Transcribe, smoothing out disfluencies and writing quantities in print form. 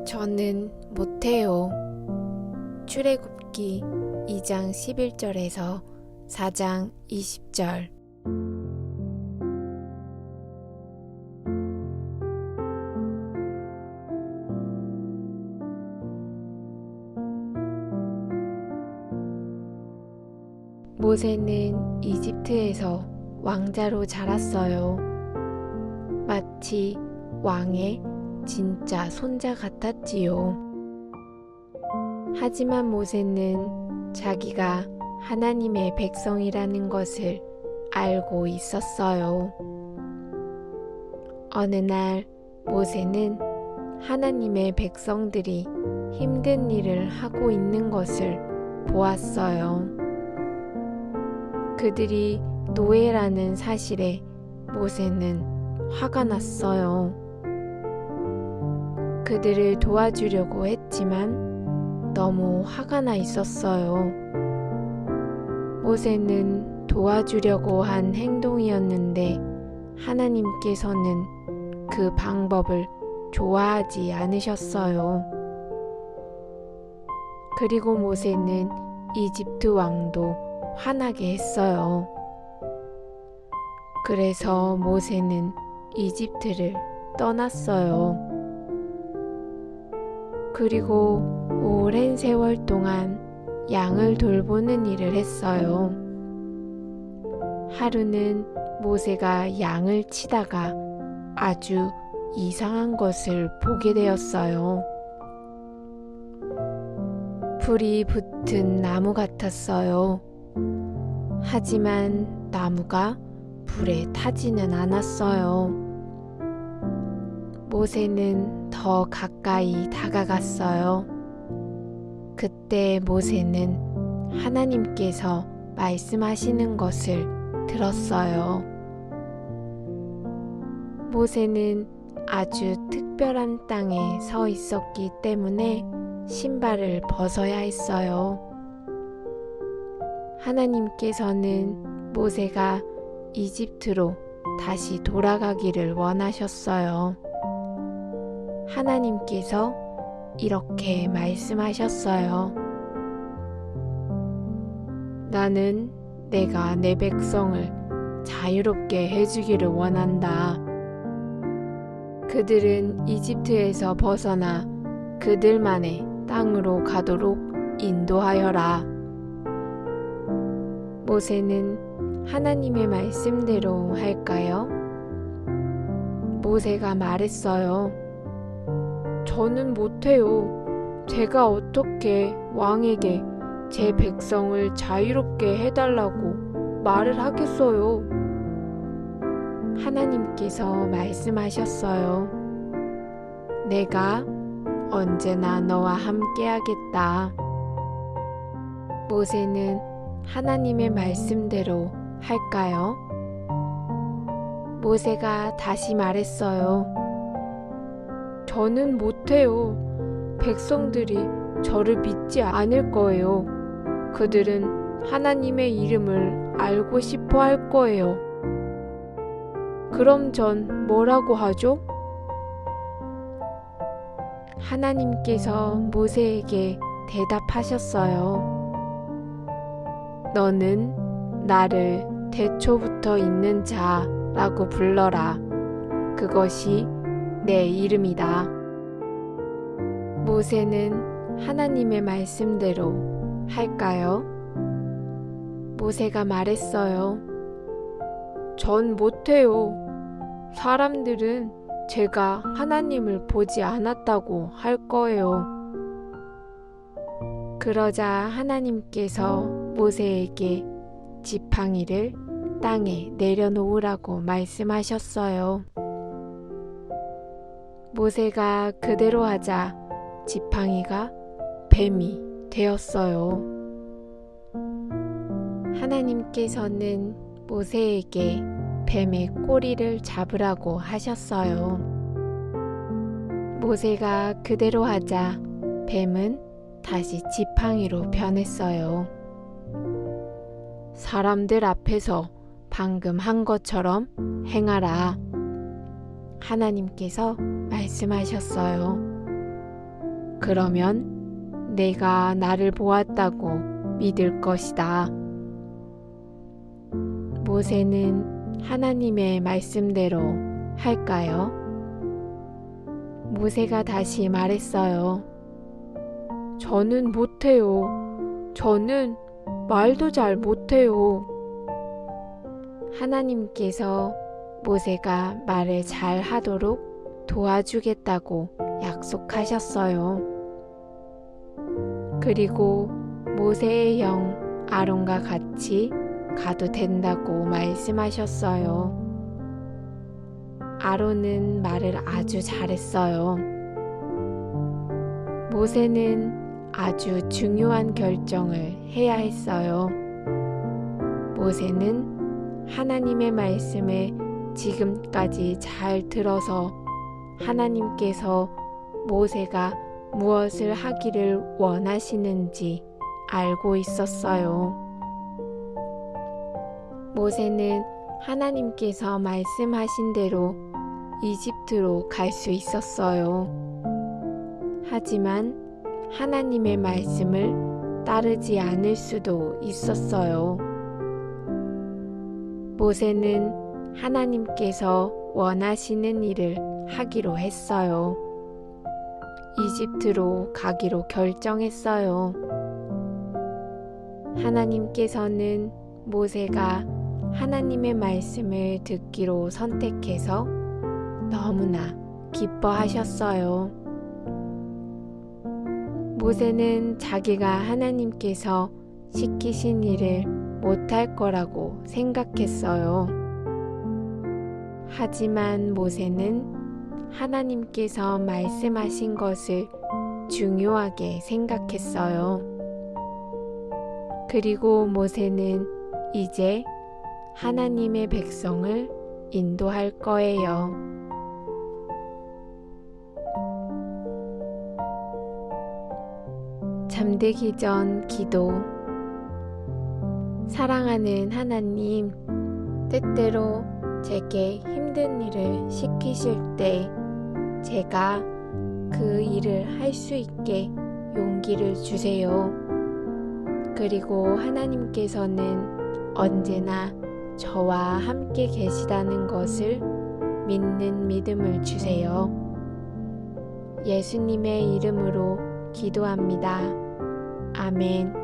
저는 못해요. 출애굽기 2장 11절에서 4장 20절. 모세는 이집트에서 왕자로 자랐어요. 마치 왕의 진짜 손자 같았지요. 하지만 모세는 자기가 하나님의 백성이라는 것을 알고 있었어요. 어느 날 모세는 하나님의 백성들이 힘든 일을 하고 있는 것을 보았어요. 그들이 노예라는 사실에 모세는 화가 났어요. 그들을 도와주려고 했지만 너무 화가 나 있었어요. 모세는 도와주려고 한 행동이었는데 하나님께서는 그 방법을 좋아하지 않으셨어요. 그리고 모세는 이집트 왕도 화나게 했어요. 그래서 모세는 이집트를 떠났어요. 그리고 오랜 세월 동안 양을 돌보는 일을 했어요. 하루는 모세가 양을 치다가 아주 이상한 것을 보게 되었어요. 불이 붙은 나무 같았어요. 하지만 나무가 불에 타지는 않았어요. 모세는 더 가까이 다가갔어요. 그때 모세는 하나님께서 말씀하시는 것을 들었어요. 모세는 아주 특별한 땅에 서 있었기 때문에 신발을 벗어야 했어요. 하나님께서는 모세가 이집트로 다시 돌아가기를 원하셨어요. 하나님께서 이렇게 말씀하셨어요. 나는 내가 내 백성을 자유롭게 해주기를 원한다. 그들은 이집트에서 벗어나 그들만의 땅으로 가도록 인도하여라. 모세는 하나님의 말씀대로 할까요? 모세가 말했어요. 저는 못해요. 제가 어떻게 왕에게 제 백성을 자유롭게 해달라고 말을 하겠어요. 하나님께서 말씀하셨어요. 내가 언제나 너와 함께 하겠다. 모세는 하나님의 말씀대로 할까요? 모세가 다시 말했어요. 저는 못해요. 백성들이 저를 믿지 않을 거예요. 그들은 하나님의 이름을 알고 싶어 할 거예요. 그럼 전 뭐라고 하죠? 하나님께서 모세에게 대답하셨어요. 너는 나를 태초부터 있는 자라고 불러라. 그것이 내 이름이다. 모세는 하나님의 말씀대로 할까요? 모세가 말했어요. 전 못해요. 사람들은 제가 하나님을 보지 않았다고 할 거예요. 그러자 하나님께서 모세에게 지팡이를 땅에 내려놓으라고 말씀하셨어요. 모세가 그대로 하자 지팡이가 뱀이 되었어요. 하나님께서는 모세에게 뱀의 꼬리를 잡으라고 하셨어요. 모세가 그대로 하자 뱀은 다시 지팡이로 변했어요. 사람들 앞에서 방금 한 것처럼 행하라. 하나님께서 말씀하셨어요. 그러면 내가 나를 보았다고 믿을 것이다. 모세는 하나님의 말씀대로 할까요? 모세가 다시 말했어요. 저는 못해요. 저는 말도 잘 못해요. 하나님께서 모세가 말을 잘 하도록 도와주겠다고 약속하셨어요. 그리고 모세의 형 아론과 같이 가도 된다고 말씀하셨어요. 아론은 말을 아주 잘했어요. 모세는 아주 중요한 결정을 해야 했어요. 모세는 하나님의 말씀을 지금까지 잘 들어서 하나님께서 모세가 무엇을 하기를 원하시는지 알고 있었어요. 모세는 하나님께서 말씀하신 대로 이집트로 갈 수 있었어요. 하지만 하나님의 말씀을 따르지 않을 수도 있었어요. 모세는 하나님께서 원하시는 일을 하기로 했어요. 이집트로 가기로 결정했어요. 하나님께서는 모세가 하나님의 말씀을 듣기로 선택해서 너무나 기뻐하셨어요. 모세는 자기가 하나님께서 시키신 일을 못할 거라고 생각했어요. 하지만 모세는 하나님께서 말씀하신 것을 중요하게 생각했어요. 그리고 모세는 이제 하나님의 백성을 인도할 거예요. 잠들기 전 기도. 사랑하는 하나님, 때때로 제게 힘든 일을 시키실 때 제가 그 일을 할 수 있게 용기를 주세요. 그리고 하나님께서는 언제나 저와 함께 계시다는 것을 믿는 믿음을 주세요. 예수님의 이름으로 기도합니다. 아멘.